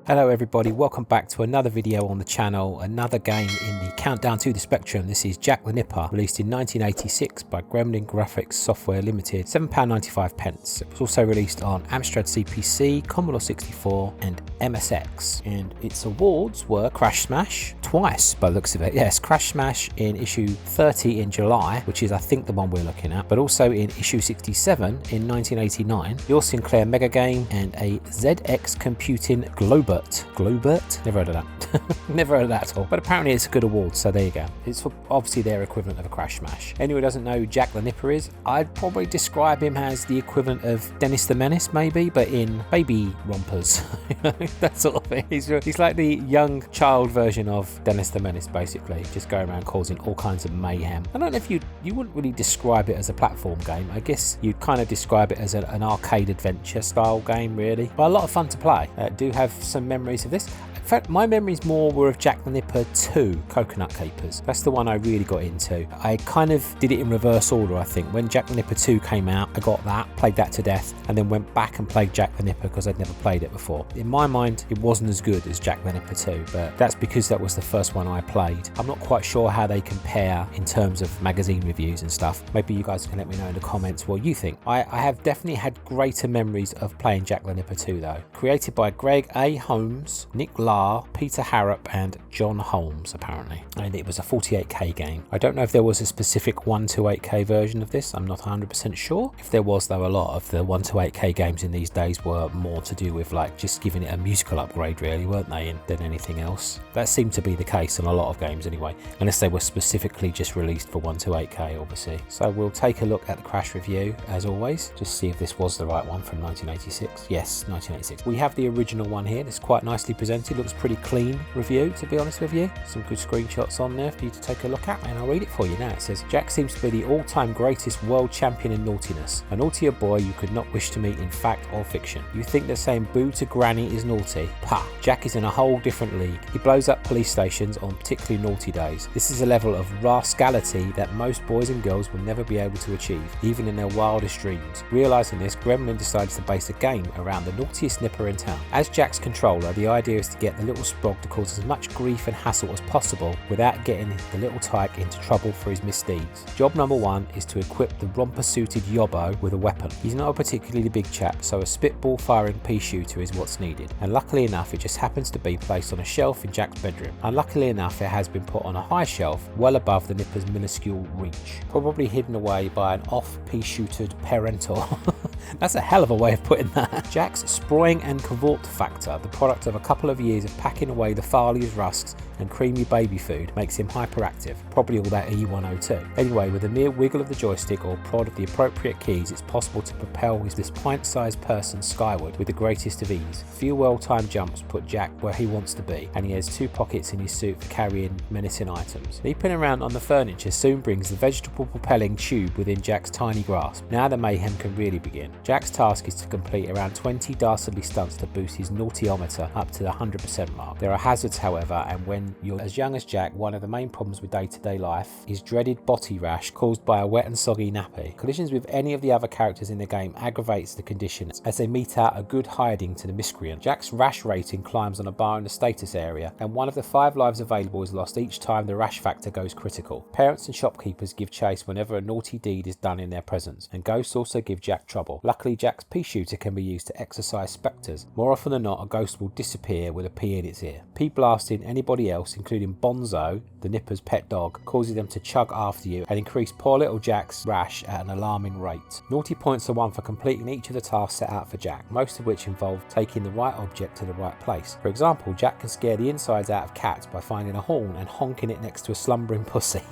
Hello everybody, welcome back to another video on the channel, another game in the Countdown to the Spectrum. This is Jack the Nipper, released in 1986 by Gremlin Graphics Software Limited, £7.95. It was also released on Amstrad CPC, Commodore 64 and MSX. And its awards were Crash Smash, twice by the looks of it. Yes, Crash Smash in issue 30 in July, which is I think the one we're looking at, but also in issue 67 in 1989, your Sinclair Mega Game and a ZX Computing Globert. Never heard of that. Never heard of that at all. But apparently it's a good award, so there you go. It's obviously their equivalent of a Crash Smash. Anyone who doesn't know who Jack the Nipper is, I'd probably describe him as the equivalent of Dennis the Menace, maybe, but in baby rompers. That sort of thing. He's like the young child version of Dennis the Menace, basically, just going around causing all kinds of mayhem. I don't know if you wouldn't really describe it as a platform game. I guess you'd kind of describe it as an arcade adventure style game, really. But a lot of fun to play. Do have some memories of this. In fact, my memories more were of Jack the Nipper 2, Coconut Capers. That's the one I really got into. I kind of did it in reverse order, I think. When Jack the Nipper 2 came out, I got that, played that to death, and then went back and played Jack the Nipper because I'd never played it before. In my mind, it wasn't as good as Jack the Nipper 2, but that's because that was the first one I played. I'm not quite sure how they compare in terms of magazine reviews and stuff. Maybe you guys can let me know in the comments what you think. I have definitely had greater memories of playing Jack the Nipper 2 though. Created by Greg A. Holmes, Nick Lahr, Peter Harrop and John Holmes apparently, and it was a 48k game. I don't know if there was a specific 128k version of this. I'm not 100% sure. If there was though, a lot of the 128k games in these days were more to do with like just giving it a musical upgrade really, weren't they, than anything else. That seemed to be the case in a lot of games anyway, unless they were specifically just released for 128k obviously. So we'll take a look at the Crash review as always, just see if this was the right one from 1986. Yes, 1986. We have the original one here. It's quite nicely presented, looks pretty clean review, to be honest with you. Some good screenshots on there for you to take a look at, and I'll read it for you now. It says, Jack seems to be the all-time greatest world champion in naughtiness, a naughtier boy you could not wish to meet in fact or fiction. You think that saying boo to granny is naughty? Pah! Jack is in a whole different league. He blows up police stations on particularly naughty days. This is a level of rascality that most boys and girls will never be able to achieve, even in their wildest dreams. Realising this, Gremlin decides to base a game around the naughtiest nipper in town. As Jack's controller, the idea is to get the little sprog to cause as much grief and hassle as possible without getting the little tyke into trouble for his misdeeds. Job number one is to equip the romper-suited yobbo with a weapon. He's not a particularly big chap, so a spitball firing pea shooter is what's needed, and luckily enough it just happens to be placed on a shelf in Jack's bedroom. Unluckily enough it has been put on a high shelf well above the nipper's minuscule reach, probably hidden away by an off pea shootered parental. That's a hell of a way of putting that. Jack's sproing and cavort factor, the product of a couple of years of packing away the Farley's rusks and creamy baby food, makes him hyperactive, probably all that E102. Anyway, with a mere wiggle of the joystick or prod of the appropriate keys, it's possible to propel this pint-sized person skyward with the greatest of ease. Few well-timed jumps put Jack where he wants to be, and he has two pockets in his suit for carrying menacing items. Leaping around on the furniture soon brings the vegetable propelling tube within Jack's tiny grasp. Now the mayhem can really begin. Jack's task is to complete around 20 dastardly stunts to boost his naughtyometer up to the 100% mark. There are hazards however, and when you're as young as Jack, one of the main problems with day-to-day life is dreaded body rash caused by a wet and soggy nappy. Collisions with any of the other characters in the game aggravates the condition as they mete out a good hiding to the miscreant. Jack's rash rating climbs on a bar in the status area, and one of the 5 lives available is lost each time the rash factor goes critical. Parents and shopkeepers give chase whenever a naughty deed is done in their presence, and ghosts also give Jack trouble. Luckily, Jack's pea shooter can be used to exorcise spectres. More often than not, a ghost will disappear with a pea in its ear. Pea blasting anybody else, including Bonzo, the nipper's pet dog, causes them to chug after you and increase poor little Jack's rash at an alarming rate. Naughty points are won for completing each of the tasks set out for Jack, most of which involve taking the right object to the right place. For example, Jack can scare the insides out of cats by finding a horn and honking it next to a slumbering pussy.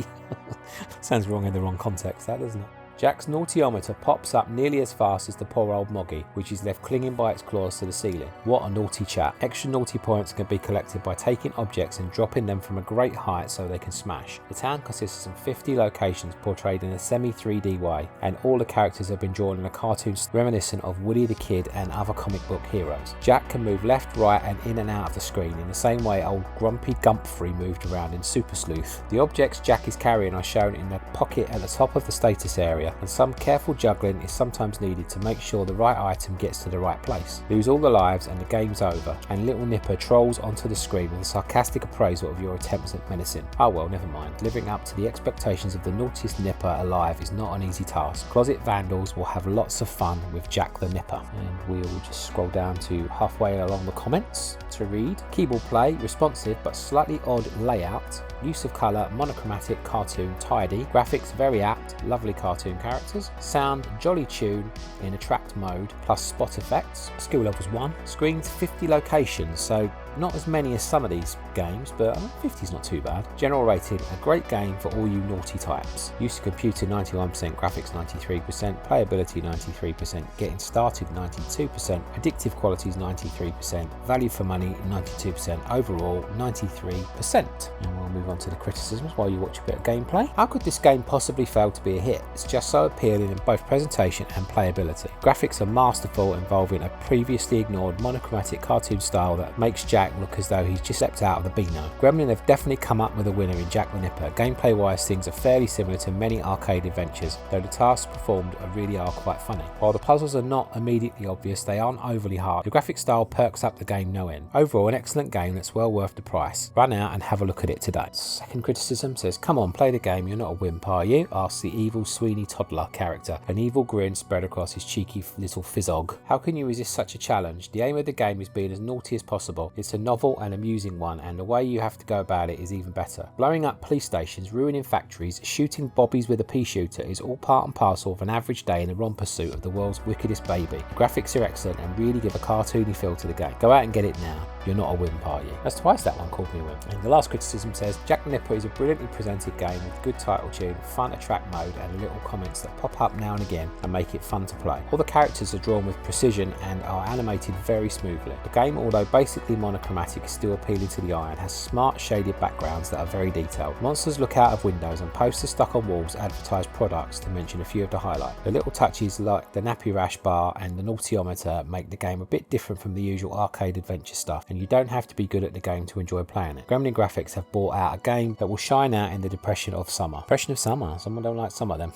Sounds wrong in the wrong context, that doesn't it? Jack's naughtyometer pops up nearly as fast as the poor old Moggy, which is left clinging by its claws to the ceiling. What a naughty chap. Extra naughty points can be collected by taking objects and dropping them from a great height so they can smash. The town consists of some 50 locations portrayed in a semi-3D way, and all the characters have been drawn in a cartoon reminiscent of Woody the Kid and other comic book heroes. Jack can move left, right and in and out of the screen in the same way old Grumpy Gumphrey moved around in Super Sleuth. The objects Jack is carrying are shown in the pocket at the top of the status area, area, and some careful juggling is sometimes needed to make sure the right item gets to the right place. Lose all the lives and the game's over, and Little Nipper trolls onto the screen with a sarcastic appraisal of your attempts at menacing. Oh well, never mind. Living up to the expectations of the naughtiest Nipper alive is not an easy task. Closet vandals will have lots of fun with Jack the Nipper. And we'll just scroll down to halfway along the comments to read. Keyboard play, responsive but slightly odd layout. Use of colour, monochromatic, cartoon, tidy. Graphics very apt, lovely cartoon characters. Sound, jolly tune in attract mode, plus spot effects. Skill levels 1. Screens 50 locations, so not as many as some of these games, but 50 is not too bad. General rating, a great game for all you naughty types. Use of computer 91%, graphics 93%, playability 93%, getting started 92%, addictive qualities 93%, value for money 92%, overall 93%. And we'll move on to the criticisms while you watch a bit of gameplay. How could this game possibly fail to be a hit? It's just so appealing in both presentation and playability. Graphics are masterful, involving a previously ignored monochromatic cartoon style that makes Jack look as though he's just stepped out of the Beano. Gremlin have definitely come up with a winner in Jack the Nipper. Gameplay wise, things are fairly similar to many arcade adventures, though the tasks performed really are quite funny. While the puzzles are not immediately obvious, they aren't overly hard. The graphic style perks up the game no end. Overall, an excellent game that's well worth the price. Run out and have a look at it today. Second criticism says, come on, play the game, you're not a wimp, are you? Asks the evil Sweeney toddler character, an evil grin spread across his cheeky little fizzog. How can you resist such a challenge? The aim of the game is being as naughty as possible. It's a novel and amusing one, and the way you have to go about it is even better. Blowing up police stations, ruining factories, shooting bobbies with a pea shooter is all part and parcel of an average day in the romper suit of the world's wickedest baby. The graphics are excellent and really give a cartoony feel to the game. Go out and get it now. You're not a wimp, are you? That's twice that one called me a wimp. And the last criticism says, Jack the Nipper is a brilliantly presented game with good title tune, fun attract mode, and little comments that pop up now and again and make it fun to play. All the characters are drawn with precision and are animated very smoothly. The game, although basically monochromatic, is still appealing to the eye and has smart shaded backgrounds that are very detailed. Monsters look out of windows and posters stuck on walls advertise products, to mention a few of the highlights. The little touches like the nappy rash bar and the naughtyometer make the game a bit different from the usual arcade adventure stuff, and you don't have to be good at the game to enjoy playing it. Gremlin Graphics have brought out a game that will shine out in the depression of summer. Depression of summer? Someone don't like summer then.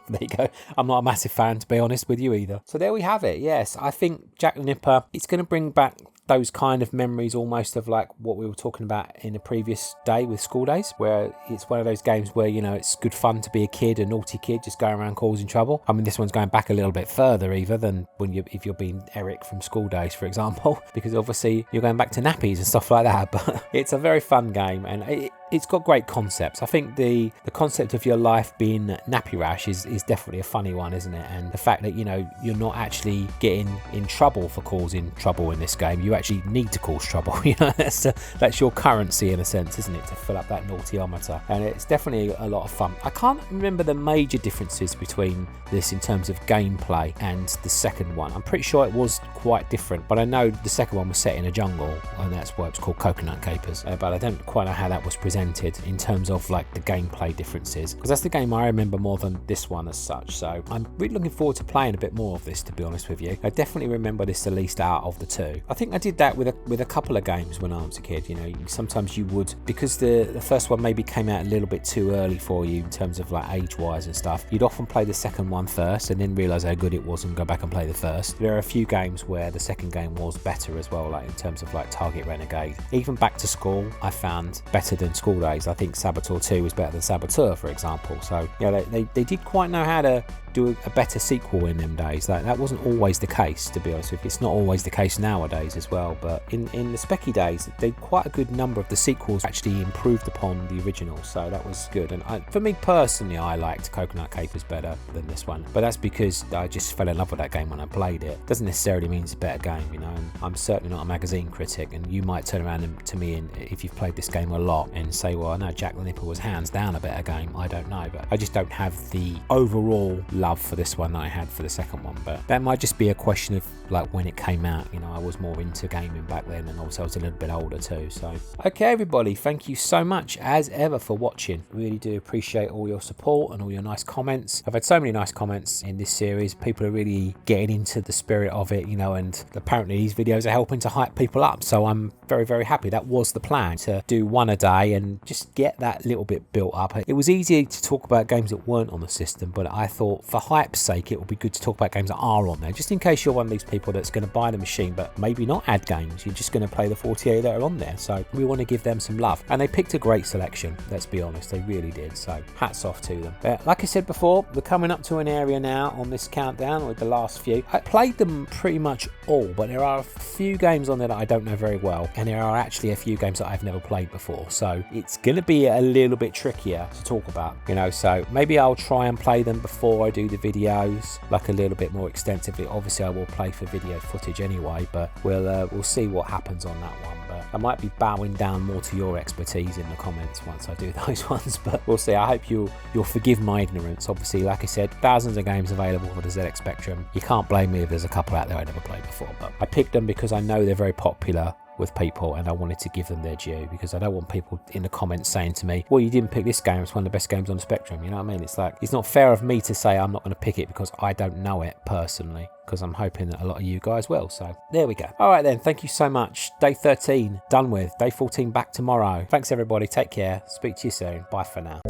There you go. I'm not a massive fan, to be honest with you either. So there we have it. Yes, I think Jack the Nipper, it's going to bring back those kind of memories almost of like what we were talking about in the previous day with School Days, where it's one of those games where, you know, it's good fun to be a kid, a naughty kid just going around causing trouble. I mean, this one's going back a little bit further either than if you're being Eric from School Days, for example, because obviously you're going back to nappies and stuff like that. But it's a very fun game, and it's got great concepts. I think the concept of your life being nappy rash is definitely a funny one, isn't it? And the fact that, you know, you're not actually getting in trouble for causing trouble in this game. You actually need to cause trouble. You know, that's your currency in a sense, isn't it, to fill up that naughtyometer? And it's definitely a lot of fun. I can't remember the major differences between this in terms of gameplay and the second one. I'm pretty sure it was quite different, but I know the second one was set in a jungle, and that's why it's called Coconut Capers. But I don't quite know how that was presented in terms of like the gameplay differences, because that's the game I remember more than this one as such. So I'm really looking forward to playing a bit more of this, to be honest with you. I definitely remember this the least out of the two. I think I did that with a couple of games when I was a kid. You know, sometimes you would, because the first one maybe came out a little bit too early for you in terms of like age wise and stuff, you'd often play the second one first and then realise how good it was and go back and play the first. There are a few games where the second game was better as well, like in terms of like Target Renegade. Even Back to School I found better than School Days. I think Saboteur 2 was better than Saboteur, for example. So yeah, they did quite know how to do a better sequel in them days. That wasn't always the case, to be honest with you. It's not always the case nowadays as well, but in the Specky days, quite a good number of the sequels actually improved upon the original, so that was good. And for me personally, I liked Coconut Capers better than this one, but that's because I just fell in love with that game when I played it. Doesn't necessarily mean it's a better game, you know, and I'm certainly not a magazine critic, and you might turn around to me, and if you've played this game a lot, and say, well, I know Jack the Nipper was hands down a better game. I don't know, but I just don't have the overall love for this one that I had for the second one, but that might just be a question of like when it came out. You know, I was more into gaming back then, and also I was a little bit older too. So okay everybody, thank you so much as ever for watching. Really do appreciate all your support and all your nice comments. I've had so many nice comments in this series. People are really getting into the spirit of it, you know, and apparently these videos are helping to hype people up, so I'm very, very happy. That was the plan, to do one a day and just get that little bit built up. It was easy to talk about games that weren't on the system, but I thought for hype's sake it would be good to talk about games that are on there, just in case you're one of these people that's going to buy the machine but maybe not add games. You're just going to play the 48 that are on there, so we want to give them some love. And they picked a great selection, let's be honest, they really did, so hats off to them. But like I said before, we're coming up to an area now on this countdown with the last few. I played them pretty much all, but there are a few games on there that I don't know very well, and there are actually a few games that I've never played before, so it's going to be a little bit trickier to talk about, you know. So maybe I'll try and play them before I do the videos, like a little bit more extensively. Obviously I will play for video footage anyway, but we'll see what happens on that one. But I might be bowing down more to your expertise in the comments once I do those ones, but we'll see. I hope you'll forgive my ignorance. Obviously, like I said, thousands of games available for the ZX Spectrum. You can't blame me if there's a couple out there I never played before, but I picked them because I know they're very popular with people, and I wanted to give them their due, because I don't want people in the comments saying to me, well, you didn't pick this game, it's one of the best games on the Spectrum. You know what I mean? It's like, it's not fair of me to say I'm not going to pick it because I don't know it personally, because I'm hoping that a lot of you guys will. So there we go. All right then, thank you so much. Day 13 done with. Day 14 back tomorrow. Thanks everybody, take care, speak to you soon, bye for now.